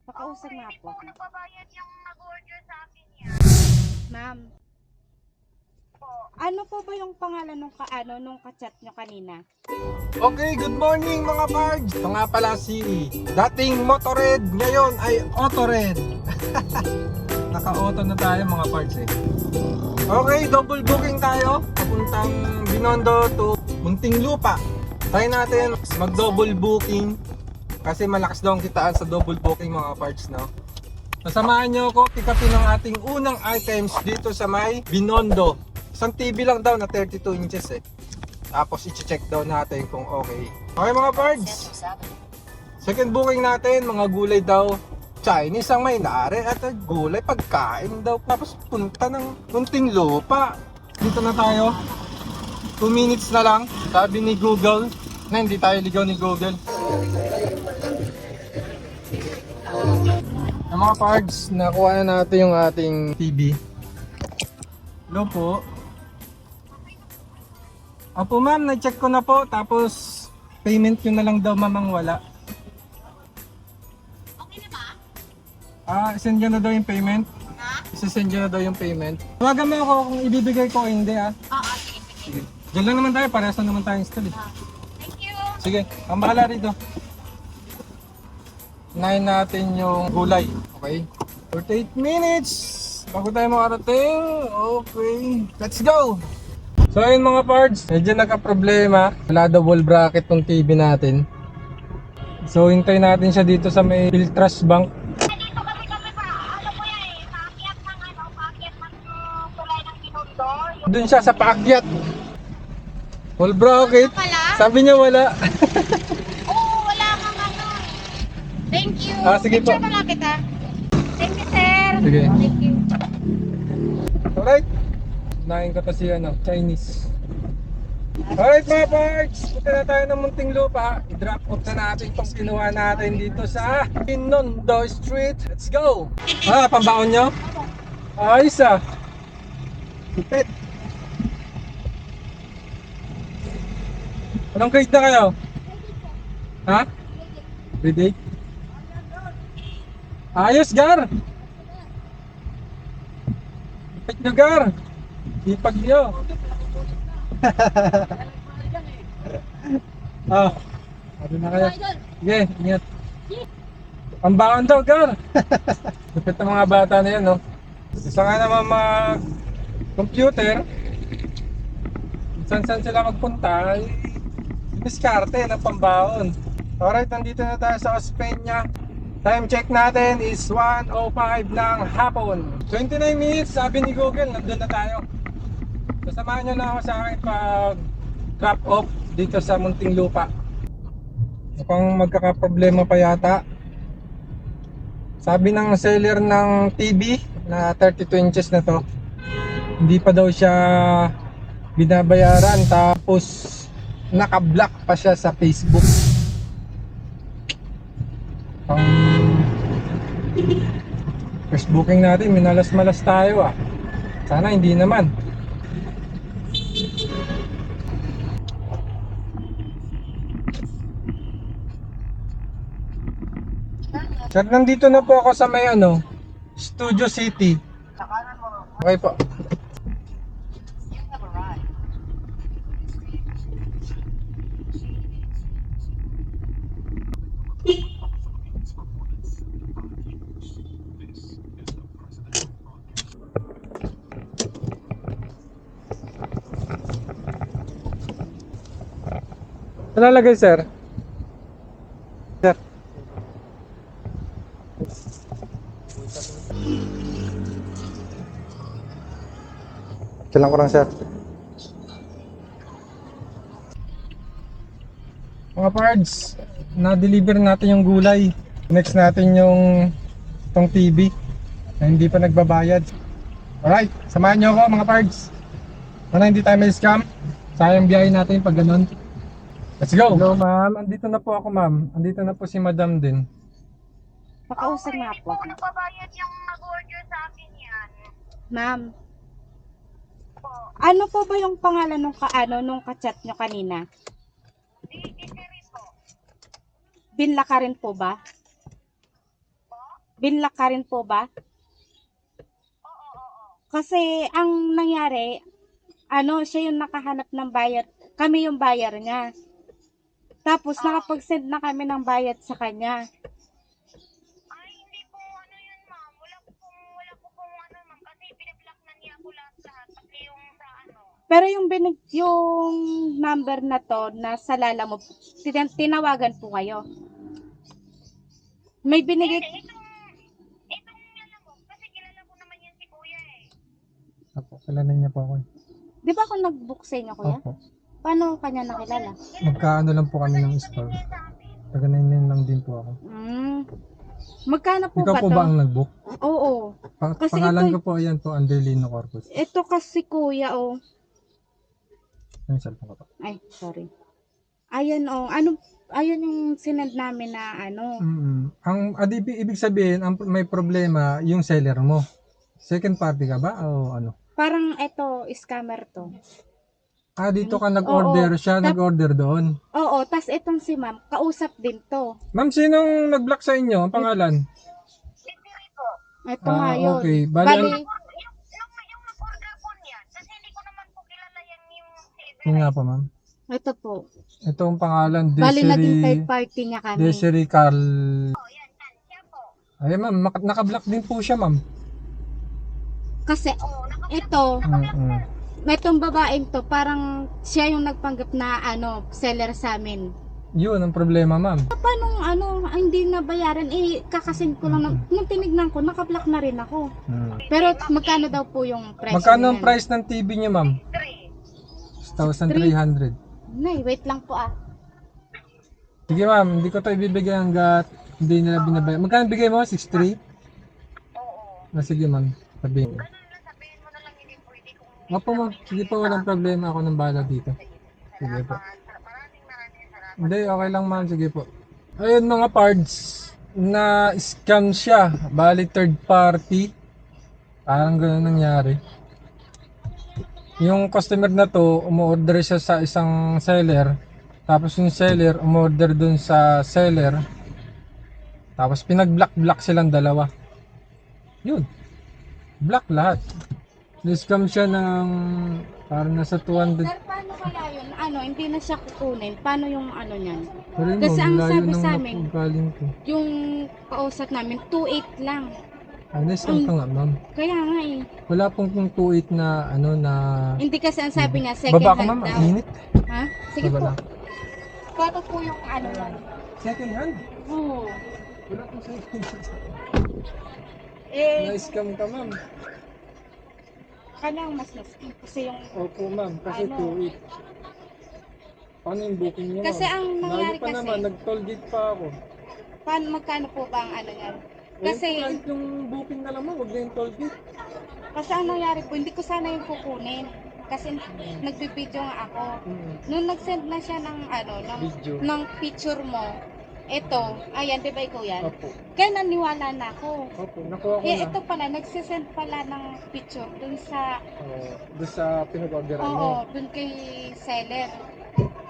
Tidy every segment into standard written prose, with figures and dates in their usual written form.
Pakausap nga Hindi po. po nagbabayad yung nag-order sa akin yan. Ma'am, Po. ano po ba yung pangalan nung ka-chat nyo kanina? Okay, good morning mga pards! Ito nga pala si dating Motored, ngayon ay Autored. Naka-auto na tayo mga pards eh. Okay, double booking tayo. Papuntang Binondo to Muntinlupa. Try natin mag-double booking. Kasi malakas daw ang kitaan sa double booking mga pards, no? Nasamahan nyo ako, pick upin ang ating unang items dito sa may Binondo. Isang TV lang daw na 32 inches eh. Tapos i-check daw natin kung okay. Okay mga pards, second booking natin, mga gulay daw. Chinese ang may-ari at gulay, pagkain daw. Tapos punta ng Muntinlupa. Dito na tayo. 2 minutes na lang. Sabi ni Google na hindi tayo ligaw ni Google. Ang mga pards, nakuha na natin yung ating TV. Hello po. Opo ma'am, na-check ko na po. Tapos payment yun na lang daw ma'am ang wala. Okay na ba? Send nyo na daw yung payment. Ha? Isa-send nyo na daw yung payment. Tawagan mo ako kung ibibigay ko o hindi Oo, sige. Sige. Diyan lang naman tayo, parehas na naman tayo install eh. Thank you. Sige, ang bahala rito. Unahin natin yung gulay. Okay? 48 minutes bago tayo makarating. Okay, let's go! So ayun mga pards, medyo nagka-problema. Wala daw wall bracket tong TV natin. So hintay natin siya dito sa may Filtras Bank. Dito kami pa. Ano po yan eh? Paakyat ng tulay ng Binondo. Doon siya sa paakyat. Wall bracket. Wala? Sabi niya wala. Oo, wala kang ano. Thank you. Sige po. Picture mo lang kita. Thank you, sir. Sige. Thank you. Alright. Nain ko to si Chinese. Alright mga parts, punta na tayo ng Muntinlupa. I-drop off na natin itong kinuha natin dito sa Binondo Street. Let's go! Pambaon nyo? Ayos Tipid. Anong grade na kayo? Ha? Grade 8? Ayos Gar! Ipit nyo Gar! Ipag nyo! Ano na kayo? Sige, ingat. Pambaon daw, Gar. Lupit ng mga bata na yan, no? Isa nga naman mag-computer. Saan sila magpunta, ay diskarte ng pambaon. Alright, nandito na tayo sa Ospeña. Time check natin is 1:05 ng hapon. 29 minutes, sabi ni Google, nandun na tayo. Sasamahan nyo na ako sa akin pag drop off dito sa Muntinlupa. Mukhang magkakaproblema pa yata. Sabi ng seller ng TV na 32 inches na to, hindi pa daw siya binabayaran, tapos naka-block pa siya sa Facebook. First booking natin, minalas-malas tayo Sana hindi naman. Sir, nandito na po ako sa may Studio City. Okay po. Nalalagay sir? Sir. Kailan ko lang sir. Mga pards, na-deliver natin yung gulay. Next natin yung tong TV na hindi pa nagbabayad. Alright, samahan nyo ako mga pards. Sana hindi tayo may scam. Sayang biyahe natin pag ganun. Let's go! Hello ma'am, andito na po ako ma'am. Andito na po si madam din. Pakausap nga Hindi po. po nagbabayad yung nag-order sa akin yan. Ma'am, Po. ano po ba yung pangalan nung ka-chat nyo kanina? Di rin po. Binla ka rin po ba? Po? Binlock ka rin po ba? Kasi ang nangyari, siya yung nakahanap ng buyer. Kami yung buyer niya. Tapos nakapag-send na kami ng bayad sa kanya. Ay, hindi po ano yun, ma'am. Wala po pong ano, ma'am. Kasi pinablock na niya ako lahat-lahat. Pati yung sa ano. Pero yung number na to na sa lala mo, tinawagan po kayo. May binigay, Itong alam mo, kasi kilala ko naman yan si kuya eh. Opo, kilala niya po ako. di ba ako nag-book sa inyo kuya? Opo. Paano kanya nakilala? Magkaano lang po kami ng store. Taga 99 lang din po ako. Magkano po Ikaw ba po to? ba ang nag-book? Oo. Kasi Pangalan ito- ko po, ayan po, Anderlino Corpus. Ito kasi kuya, oh. Yung cellphone ko po. Ay, sorry. Ayan, oh. Ayan yung sinend namin na Ang ibig sabihin, ang may problema yung seller mo. Second party ka ba o ano? Parang ito, scammer to. Dito ka nag-order, Oo. siya nag-order doon. Oo, tas itong si ma'am, kausap din to. Ma'am, sinong nag-block sa inyo? Ang pangalan? Ito nga yun. Okay. Bali, Bali, Yung nag-order po niya. Kasi hindi ko naman po kilala yan yung yun nga po, ma'am. ito po. Ito ang pangalan, Bali, naging third Desiree, party niya kami. Desiree Carl. yan. Siya po. Ay, ma'am, naka-block din po siya, ma'am. Kasi, ito, itong babaeng to, parang siya yung nagpanggap na, seller sa amin. Yun ang problema, ma'am. Paano, hindi nabayaran, kakasin ko lang, nung tinignan ko, nakablock na rin ako. Pero, magkano daw po yung price? Magkano ang niyan? price ng TV niya, ma'am? 1,300. Nay, wait lang po Sige, ma'am, hindi ko to ibibigay hanggat hindi nila binabayad. Magkano bigay mo? 6,300? Oo. Sige, ma'am. Sabihin ko. Sabihin mo na lang hindi pwede kung Opo, ma'am. Sige po, walang problema. Ako nang bahala dito. Sige po. maraming salamat. Hindi, okay lang, ma'am. Sige po. Ayun, mga parts na scam siya. Bali, third party. Parang gano'n nangyari. Yung customer na to, umorder siya sa isang seller. Tapos yung seller, umorder dun sa seller. Tapos pinag-block silang dalawa. Yun. Block lahat. Scam siya ng parang nasa 200. Sir, paano kaya yun? Hindi na siya kukunin. Paano yung niyan? Pero yun, Kasi ang layo sabi ng sa amin, napagaling ko. yung kausap namin, 2.8 lang. Na-scam ka nga, ma'am. Kaya nga Wala pong kung 2.8 na na Hindi kasi ang sabi niya, second baba ka, hand ma'am. daw. Ang init. Ha? Sige Baba po. lang. Paano po yung yan? Second hand. Oo. Wala pong second hand. Eh, Na-scam ka, ma'am. kanang mas kasi yung Opo, ma'am. Kasi Ano? 2.8. Paano yung booking niyo, Kasi ma'am? ang nangyari Layo pa kasi- naman. Nag-toll gate pa ako. magkano po ba ang yan? Kasi Kasi kahit yung booking na lang mo, wag na yung toll gate. Kasi ang nangyari po, hindi ko sana yung kukunin. Kasi nagbibideo nga ako. Nung nag-send na siya ng Video. ng picture mo, ito, ayan, di ba ikaw yan? Opo. Kaya naniwala na ako. Opo. Nakuha ko na. Ito pala, nagsisend pala ng picture dun sa, Doon sa pinag-orderan mo. oo, dun kay seller.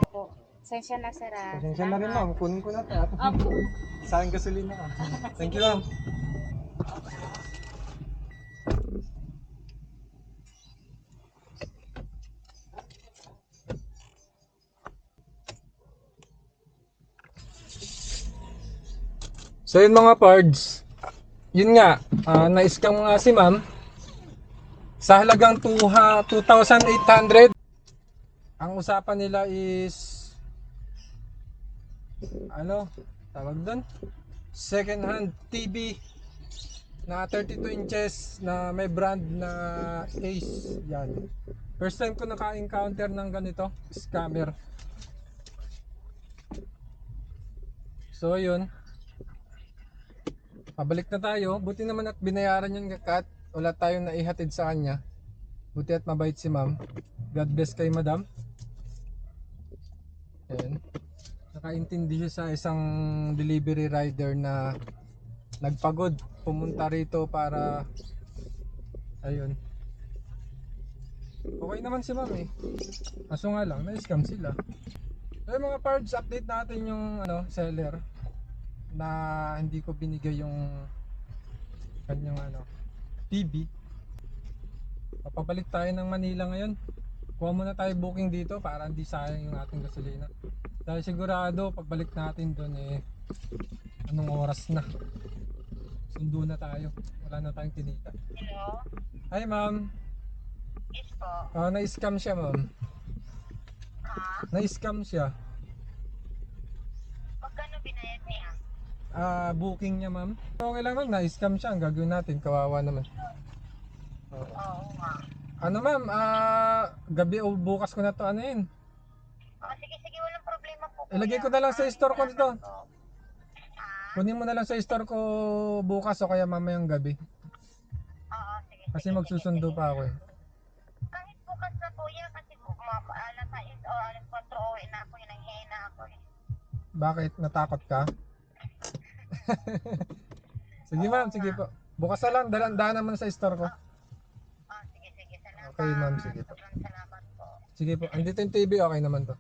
Opo. Sensya na, sir. Pasensya na rin, ma'am. Kunin ko na ito. Opo. Sa akin gasolina ka. Thank you, ma'am. So yun mga pards, yun nga, na-scam nga si ma'am sa halagang 2,800. Ang usapan nila is tawag doon, second hand TV na 32 inches na may brand na Ace. Yan. First time ko naka-encounter ng ganito, scammer. So yun, pabalik na tayo. Buti naman at binayaran yung kat. Wala tayong naihatid sa kanya. Buti at mabait si ma'am. God bless kay madam. Ayan. Nakaintindi siya sa isang delivery rider na nagpagod pumunta rito para ayun. Okay naman si ma'am eh. Kaso nga lang, na-scam sila. So mga parts, update natin yung seller na hindi ko binigay yung kanyang TV. Papabalik tayo ng Manila ngayon. Kuha muna tayo booking dito para hindi sayang yung ating gasolina. Dahil sigurado pagbalik natin doon anong oras na. Sundo na tayo. Wala na tayong kinita. Hello? Hi ma'am. Yes po. Na-scam siya ma'am. Ha? Na-scam siya. Magkano binayad niya? Booking niya ma'am. Okay lang ma'am, na-scam siya. Ang gagawin natin, kawawa naman. Oo nga. Ano ma'am, gabi o bukas ko na to yun. Sige, sige, walang problema po. Ilagay ko kuya. na lang sa store ko Salamat nito. po. Kunin mo na lang sa store ko bukas o kaya mamayang gabi. Oo, sige. Kasi sige, magsusundo sige, pa ako sige. Kahit bukas na kuya, kasi alas 6 o alas 4 uwi na ako, hinang-hina ako eh. Bakit? Natakot ka? Sige ma'am, sige po. Bukas na lang, daan naman sa store ko. Sige, sige, salamat. Okay ma'am, sige po. Sobrang salamat po. Sige po, andito yung TV, okay naman to.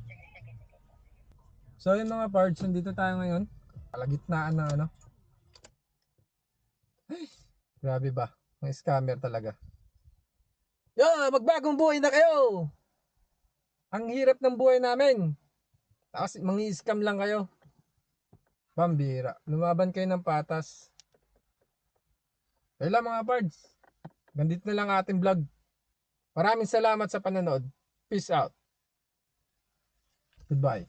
Sige, sige, sige. So yun mga parts, nandito tayo ngayon. Kalagitnaan na Ay, grabe ba? Mga scammer talaga. Yo, magbagong buhay na kayo! Ang hirap ng buhay namin. Tapos mangi-scam lang kayo. Pambira. Lumaban kayo ng patas. Kaya lang mga parts. Ganito na lang ating vlog. Maraming salamat sa panonood. Peace out. Goodbye.